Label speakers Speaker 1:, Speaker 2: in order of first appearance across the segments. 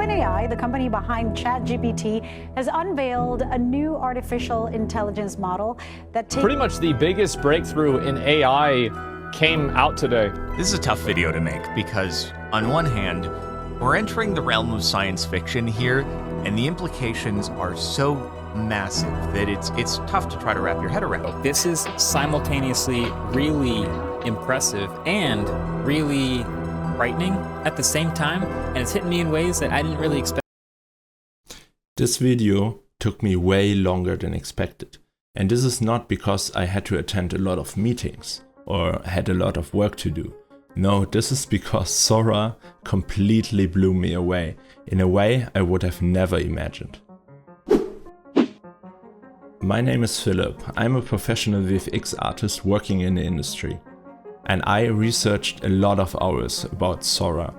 Speaker 1: OpenAI, the company behind ChatGPT, has unveiled a new artificial intelligence model that takes...
Speaker 2: Pretty much the biggest breakthrough in AI came out today.
Speaker 3: This is a tough video to make because, on one hand, we're entering the realm of science fiction here, and the implications are so massive that it's tough to try to wrap your head around.
Speaker 4: This is simultaneously really impressive and really frightening at the same time, and it's hitting me in ways that I didn't really expect.
Speaker 5: This video took me way longer than expected, and this is not because I had to attend a lot of meetings or had a lot of work to do. No, this is because Sora completely blew me away in a way I would have never imagined. My name is Philip. I'm a professional VFX artist working in the industry. And I researched a lot of hours about Sora.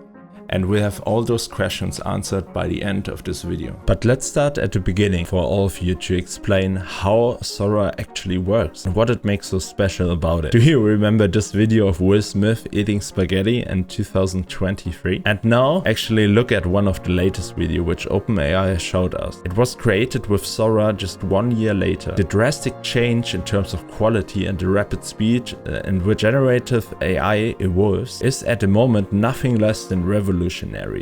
Speaker 5: And we'll have all those questions answered by the end of this video. But let's start at the beginning for all of you to explain how Sora actually works and what it makes so special about it. Do you remember this video of Will Smith eating spaghetti in 2023? And now actually look at one of the latest videos which OpenAI showed us. It was created with Sora just 1 year later. The drastic change in terms of quality and the rapid speed in which generative AI evolves is at the moment nothing less than revolutionary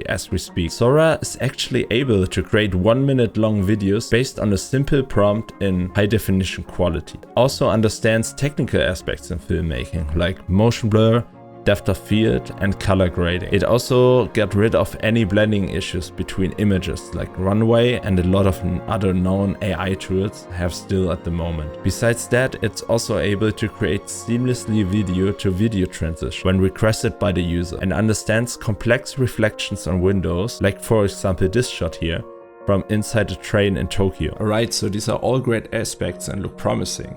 Speaker 5: as we speak. Sora is actually able to create 1 minute long videos based on a simple prompt in high definition quality. Also understands technical aspects in filmmaking like motion blur, depth of field and color grading. It also got rid of any blending issues between images like Runway and a lot of other known AI tools have still at the moment. Besides that, it's also able to create seamlessly video to video transition when requested by the user and understands complex reflections on windows, like for example this shot here from inside a train in Tokyo. Alright, so these are all great aspects and look promising.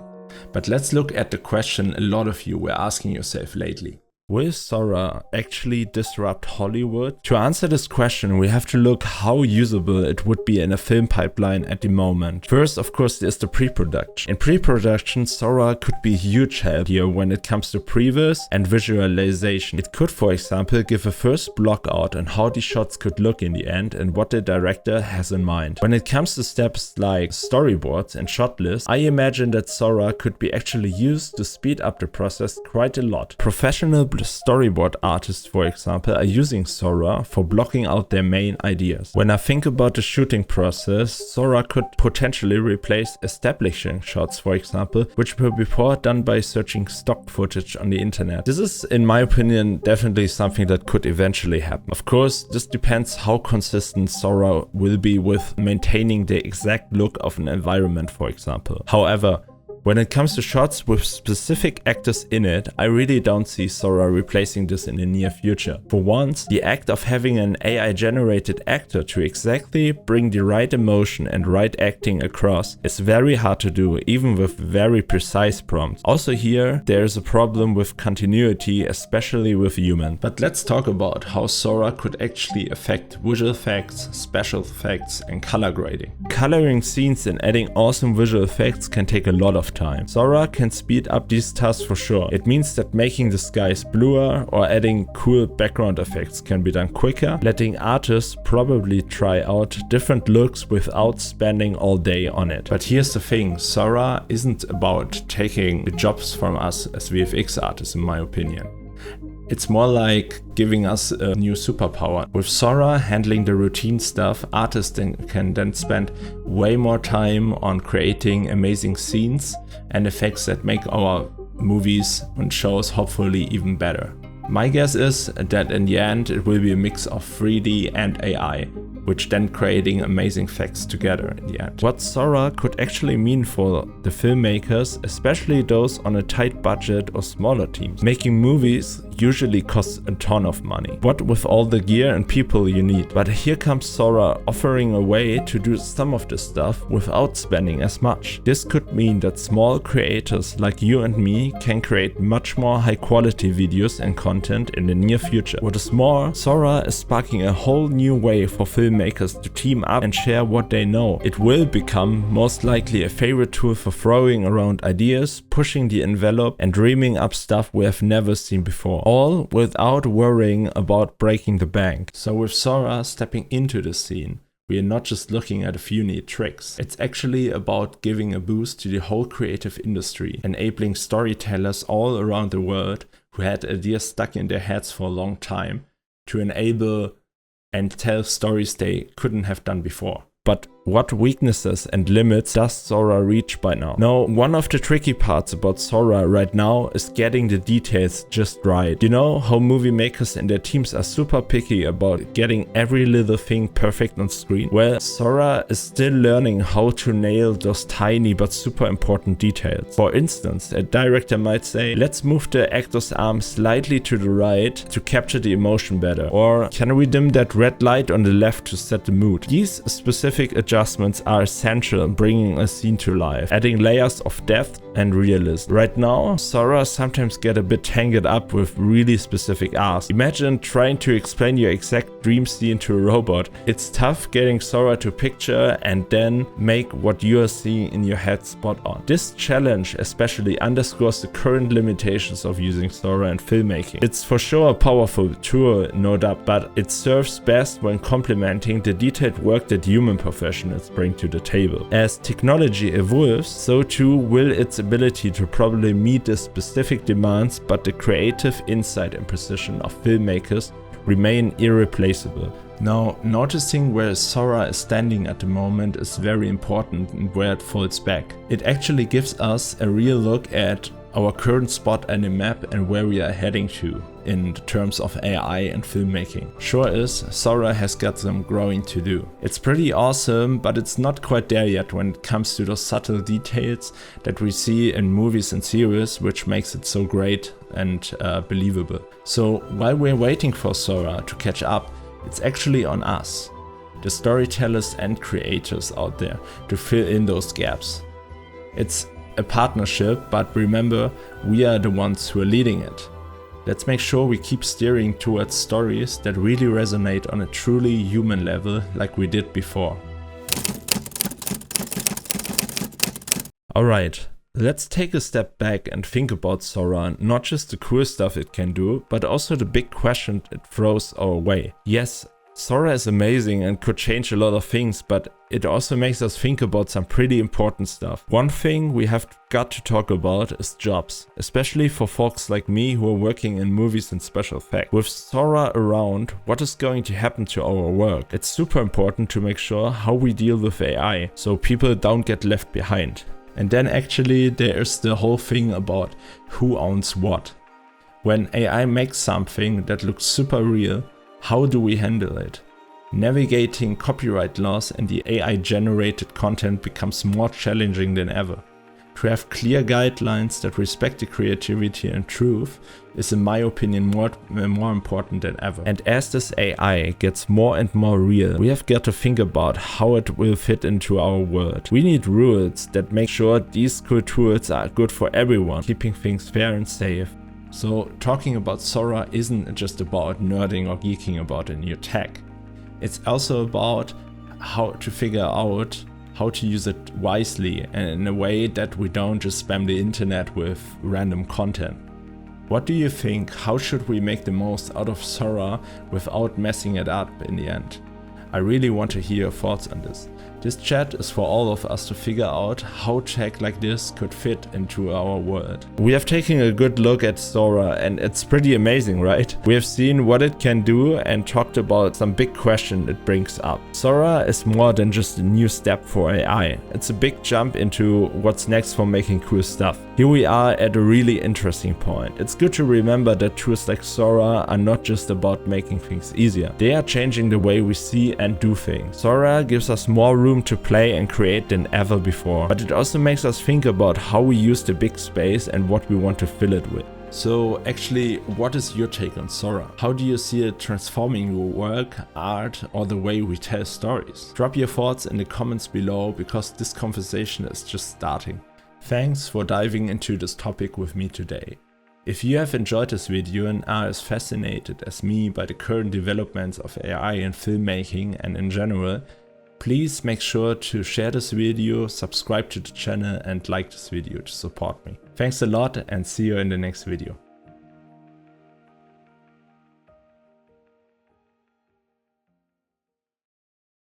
Speaker 5: But let's look at the question a lot of you were asking yourself lately. Will Sora actually disrupt Hollywood? To answer this question, we have to look how usable it would be in a film pipeline at the moment. First, of course, there's the pre-production. In pre-production, Sora could be a huge help here when it comes to previews and visualization. It could, for example, give a first block out on how the shots could look in the end and what the director has in mind. When it comes to steps like storyboards and shot lists, I imagine that Sora could be actually used to speed up the process quite a lot. Professional storyboard artists, for example, are using Sora for blocking out their main ideas. When I think about the shooting process, Sora could potentially replace establishing shots, for example, which were before done by searching stock footage on the internet. This is, in my opinion, definitely something that could eventually happen. Of course, this depends how consistent Sora will be with maintaining the exact look of an environment, for example. However, when it comes to shots with specific actors in it, I really don't see Sora replacing this in the near future. For once, the act of having an AI-generated actor to exactly bring the right emotion and right acting across is very hard to do, even with very precise prompts. Also here, there is a problem with continuity, especially with humans. But let's talk about how Sora could actually affect visual effects, special effects, and color grading. Coloring scenes and adding awesome visual effects can take a lot of time. Sora can speed up these tasks for sure. It means that making the skies bluer or adding cool background effects can be done quicker, letting artists probably try out different looks without spending all day on it. But here's the thing, Sora isn't about taking the jobs from us as VFX artists, in my opinion. It's more like giving us a new superpower. With Sora handling the routine stuff, artists can then spend way more time on creating amazing scenes and effects that make our movies and shows hopefully even better. My guess is that in the end it will be a mix of 3D and AI, which then creating amazing effects together in the end. What Sora could actually mean for the filmmakers, especially those on a tight budget or smaller teams. Making movies usually costs a ton of money. What with all the gear and people you need. But here comes Sora offering a way to do some of this stuff without spending as much. This could mean that small creators like you and me can create much more high quality videos and content in the near future. What is more, Sora is sparking a whole new way for filmmakers to team up and share what they know. It will become most likely a favorite tool for throwing around ideas, pushing the envelope and dreaming up stuff we have never seen before. all without worrying about breaking the bank. So with Sora stepping into the scene, we are not just looking at a few neat tricks. It's actually about giving a boost to the whole creative industry, enabling storytellers all around the world who had ideas stuck in their heads for a long time to enable and tell stories they couldn't have done before. But what weaknesses and limits does Sora reach by now? Now, one of the tricky parts about Sora right now is getting the details just right. You know how movie makers and their teams are super picky about getting every little thing perfect on screen? Well, Sora is still learning how to nail those tiny but super important details. For instance, a director might say, let's move the actor's arm slightly to the right to capture the emotion better. Or can we dim that red light on the left to set the mood? These specific adjustments are essential in bringing a scene to life, adding layers of depth and realism. Right now, Sora sometimes get a bit tangled up with really specific asks. Imagine trying to explain your exact dream scene to a robot. It's tough getting Sora to picture and then make what you are seeing in your head spot on. This challenge especially underscores the current limitations of using Sora in filmmaking. It's for sure a powerful tool, no doubt, but it serves best when complementing the detailed work that human professionals bring to the table. As technology evolves, so too will its ability to probably meet the specific demands, but the creative insight and precision of filmmakers remain irreplaceable. Now, noticing where Sora is standing at the moment is very important and where it falls back. It actually gives us a real look at our current spot on the map and where we are heading to in terms of AI and filmmaking. Sure is, Sora has got some growing to do. It's pretty awesome, but it's not quite there yet when it comes to those subtle details that we see in movies and series, which makes it so great and believable. So while we're waiting for Sora to catch up, it's actually on us, the storytellers and creators out there, to fill in those gaps. It's a partnership, but remember, we are the ones who are leading it. Let's make sure we keep steering towards stories that really resonate on a truly human level like we did before. Alright, let's take a step back and think about Sora, not just the cool stuff it can do, but also the big question it throws our way. Yes, Sora is amazing and could change a lot of things, but it also makes us think about some pretty important stuff. One thing we have got to talk about is jobs, especially for folks like me who are working in movies and special effects. With Sora around, what is going to happen to our work? It's super important to make sure how we deal with AI, so people don't get left behind. And then actually there is the whole thing about who owns what. When AI makes something that looks super real, how do we handle it? Navigating copyright laws and the AI-generated content becomes more challenging than ever. To have clear guidelines that respect the creativity and truth is, in my opinion, more important than ever. And as this AI gets more and more real, we have got to think about how it will fit into our world. We need rules that make sure these cool tools are good for everyone, keeping things fair and safe. So talking about Sora isn't just about nerding or geeking about a new tech. It's also about how to figure out how to use it wisely and in a way that we don't just spam the internet with random content. What do you think? How should we make the most out of Sora without messing it up in the end? I really want to hear your thoughts on this. This chat is for all of us to figure out how tech like this could fit into our world. We have taken a good look at Sora and it's pretty amazing, right? We have seen what it can do and talked about some big questions it brings up. Sora is more than just a new step for AI. It's a big jump into what's next for making cool stuff. Here we are at a really interesting point. It's good to remember that tools like Sora are not just about making things easier. They are changing the way we see and do things. Sora gives us more room to play and create than ever before, but it also makes us think about how we use the big space and what we want to fill it with. So actually, what is your take on Sora? How do you see it transforming your work, art, or the way we tell stories? Drop your thoughts in the comments below, because this conversation is just starting. Thanks for diving into this topic with me today. If you have enjoyed this video and are as fascinated as me by the current developments of AI in filmmaking and in general, please make sure to share this video, subscribe to the channel and like this video to support me. Thanks a lot and see you in the next video.